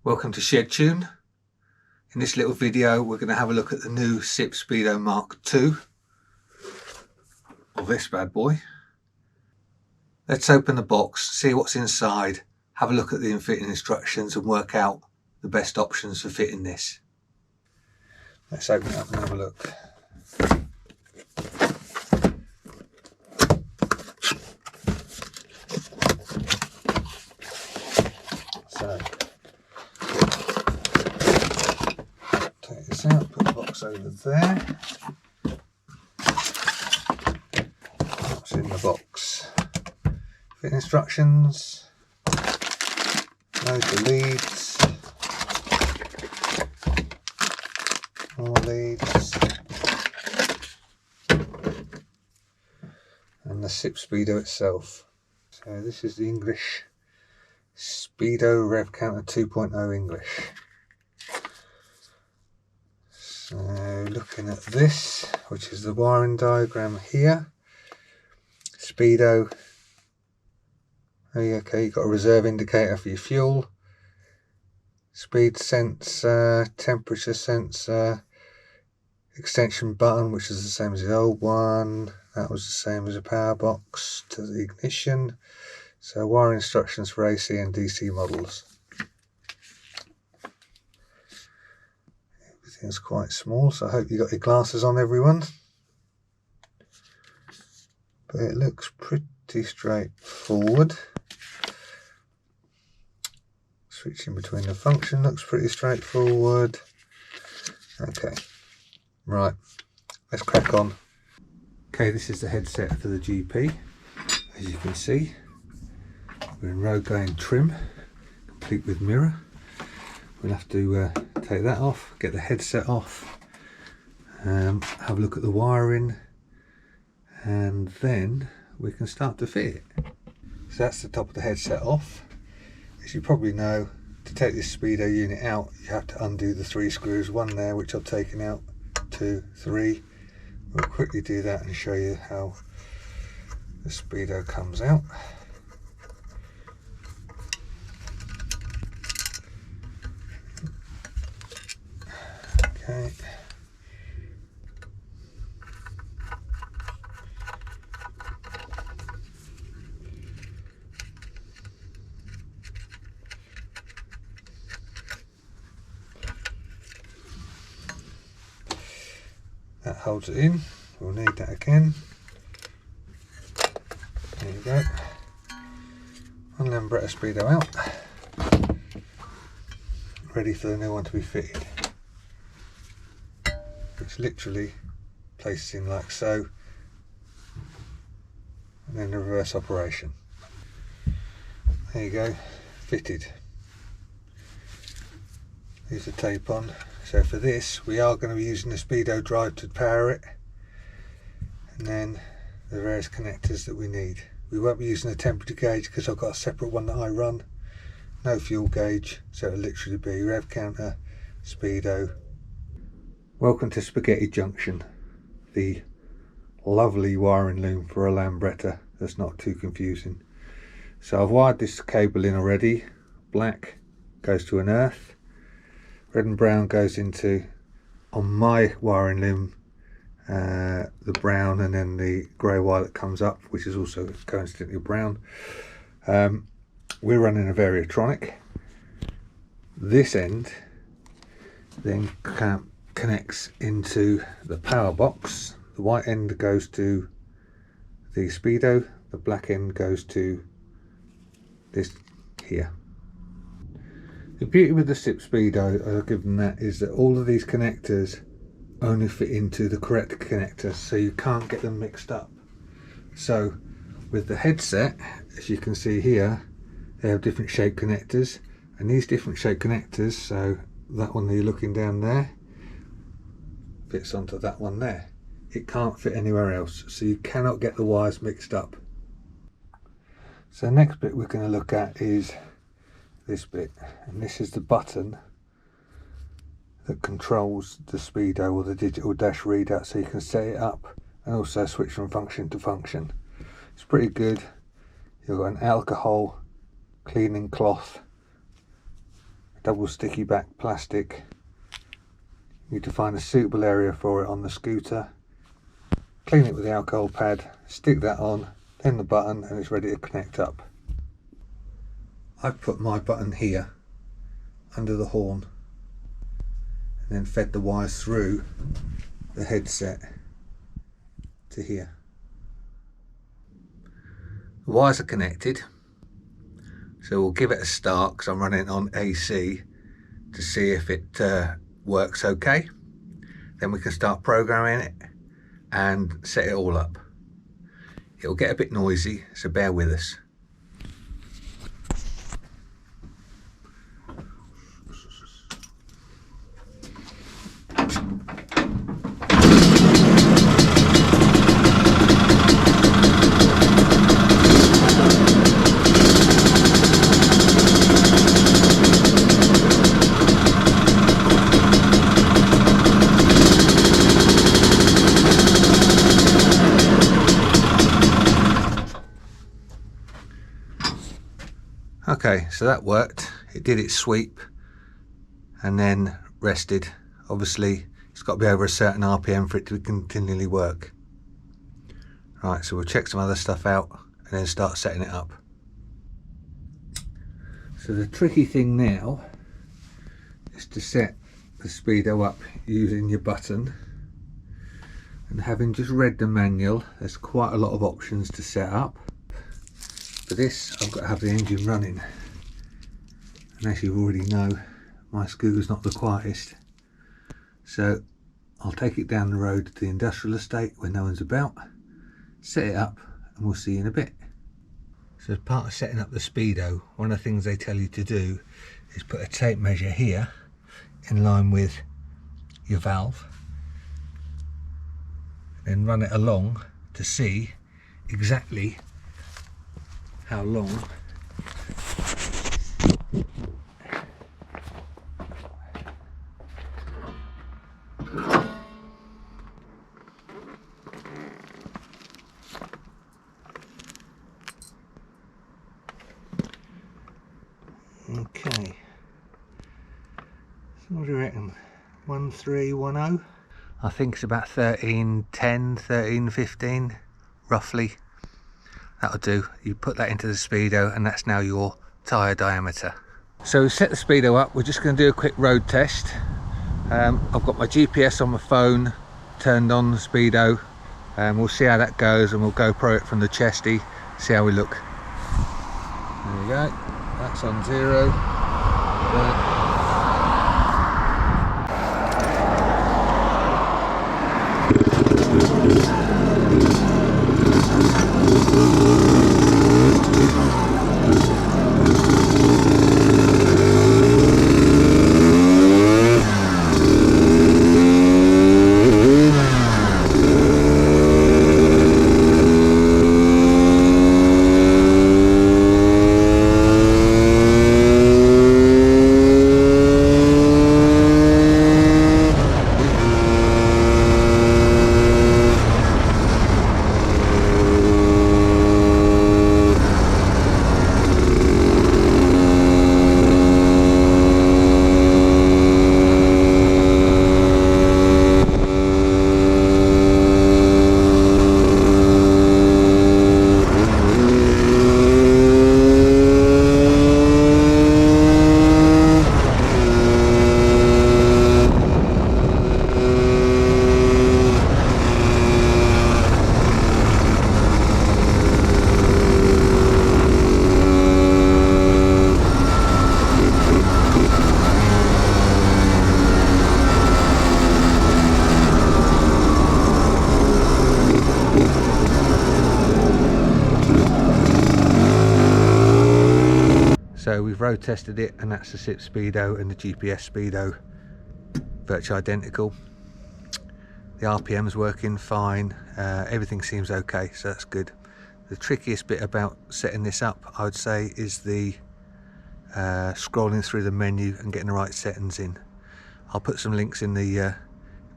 Welcome to Shedtune. In this little video we're going to have a look at the new SIP Speedo MK2 of this bad boy. Let's open the box, see what's inside, have a look at the fitting instructions and work out the best options for fitting this. Let's open it up and have a look. So take this out, put the box over there. What's in the box? Fit instructions, load the leads, more leads, and the SIP Speedo itself. So this is the English Speedo rev counter 2.0 English. So looking at this, which is the wiring diagram here, Speedo. Okay, you've got a reserve indicator for your fuel, speed sensor, temperature sensor, extension button, which is the same as the old one. That was the same as a power box to the ignition. So wiring instructions for AC and DC models. Everything's quite small, so I hope you got your glasses on, everyone. But it looks pretty straightforward. Switching between the function looks pretty straightforward. Okay, right, let's crack on. Okay, this is the headset for the GP. As you can see, we're in road going trim, complete with mirror. We'll have to take that off, get the headset off, have a look at the wiring, and then we can start to fit it. So that's the top of the headset off. As you probably know, to take this Speedo unit out, you have to undo the 3 screws, one there which I've taken out, 2, 3. We'll quickly do that and show you how the Speedo comes out. Okay. That holds it in. We'll need that again. There you go. One Lambretta Speedo out. Ready for the new one to be fitted. Which literally places in like so, and then the reverse operation. There you go, fitted. Here's the tape on. So for this, we are going to be using the Speedo drive to power it, and then the various connectors that we need. We won't be using a temperature gauge because I've got a separate one that I run. No fuel gauge, so it'll literally be rev counter, Speedo. Welcome to Spaghetti Junction, the lovely wiring loom for a Lambretta that's not too confusing. So I've wired this cable in already. Black goes to an earth. Red and brown goes into, on my wiring loom, the brown, and then the grey wire that comes up, which is also coincidentally brown. We're running a Variotronic. This end then connects into the power box. The white end goes to the Speedo, the black end goes to this here. The beauty with the SIP Speedo, I'll give them that, is that all of these connectors only fit into the correct connector, so you can't get them mixed up. So with the headset, as you can see here, they have different shape connectors, and these different shape connectors, so that one that you're looking down there fits onto that one there. It can't fit anywhere else, so you cannot get the wires mixed up. So the next bit we're going to look at is this bit, and this is the button that controls the Speedo or the digital dash readout, so you can set it up and also switch from function to function. It's pretty good. You've got an alcohol cleaning cloth. I double sticky back plastic. You need to find a suitable area for it on the scooter, clean it with the alcohol pad, stick that on, then the button, and it's ready to connect up. I've put my button here under the horn and then fed the wires through the headset to here. The wires are connected, so we'll give it a start because I'm running it on AC to see if it works okay. Then we can start programming it and set it all up. It'll get a bit noisy, so bear with us. Okay, so that worked. It did its sweep and then rested. Obviously, it's got to be over a certain RPM for it to continually work. Right, so we'll check some other stuff out and then start setting it up. So the tricky thing now is to set the Speedo up using your button. And having just read the manual, there's quite a lot of options to set up. For this, I've got to have the engine running, and as you already know, my scooter's not the quietest, so I'll take it down the road to the industrial estate where no one's about, set it up, and we'll see you in a bit. So as part of setting up the Speedo, one of the things they tell you to do is put a tape measure here in line with your valve, and run it along to see exactly how long okay, so what do you reckon? 1310? I think it's about 1310, 1315 roughly. That'll do. You put that into the Speedo and that's now your tyre diameter. So we set the Speedo up. We're just going to do a quick road test. I've got my GPS on my phone turned on the Speedo, and we'll see how that goes, and we'll GoPro it from the chesty, see how we look. There we go. That's on 0. So we've road tested it, and that's the SIP Speedo and the GPS Speedo, virtually identical. The RPM's working fine, everything seems okay, so that's good. The trickiest bit about setting this up, I would say, is the scrolling through the menu and getting the right settings in. I'll put some links in the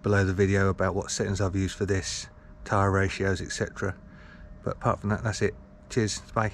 below the video about what settings I've used for this, tyre ratios, etc. But apart from that, that's it. Cheers, bye.